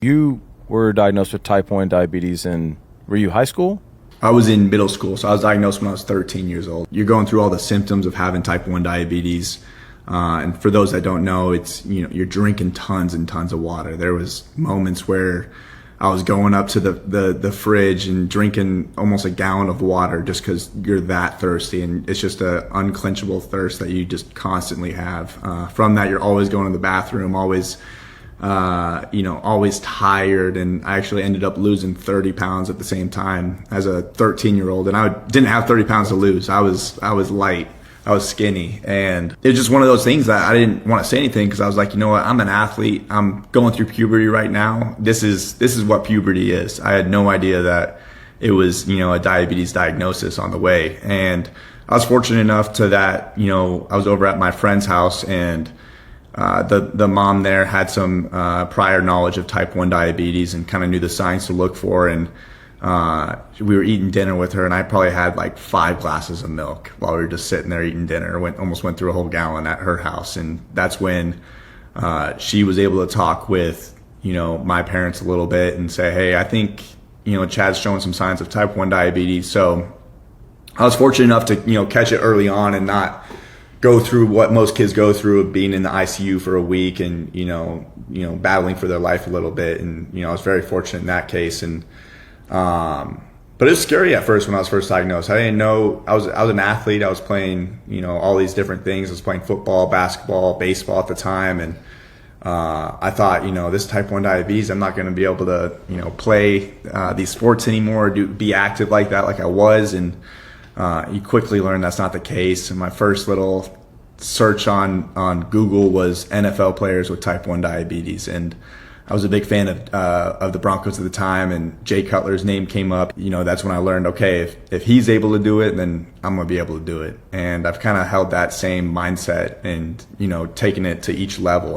You were diagnosed with type 1 diabetes were you high school? I was in middle school, so I was diagnosed when I was 13 years old. You're going through all the symptoms of having type 1 diabetes. And for those that don't know, it's, you're drinking tons and tons of water. There was moments where I was going up to the fridge and drinking almost a gallon of water just because you're that thirsty. And it's just an unquenchable thirst that you just constantly have. From that, you're always going to the bathroom, always tired. And I actually ended up losing 30 pounds at the same time as a 13-year-old. And I didn't have 30 pounds to lose. I was light. I was skinny, and it's just one of those things that I didn't want to say anything because I was like, you know what, I'm an athlete. I'm going through puberty right now. This is what puberty is. I had no idea that it was, a diabetes diagnosis on the way. And I was fortunate enough to that, I was over at my friend's house, and the mom there had some prior knowledge of type 1 diabetes and kind of knew the signs to look for. And we were eating dinner with her, and I probably had like 5 glasses of milk while we were just sitting there eating dinner. Almost went through a whole gallon at her house. And that's when she was able to talk with, my parents a little bit and say, hey, I think, Chad's showing some signs of type 1 diabetes. So I was fortunate enough to, catch it early on and not go through what most kids go through of being in the ICU for a week and, battling for their life a little bit. And, I was very fortunate in that case. And, but it was scary at first when I was first diagnosed. I didn't know, I was an athlete. I was playing, all these different things. I was playing football, basketball, baseball at the time. And, I thought, this type 1 diabetes, I'm not going to be able to, play, these sports anymore, be active like that, like I was. And, you quickly learn that's not the case. And my first little search on Google was NFL players with type 1 diabetes. And I was a big fan of the Broncos at the time, and Jay Cutler's name came up. That's when I learned, okay, if he's able to do it, then I'm going to be able to do it. And I've kind of held that same mindset and, taken it to each level.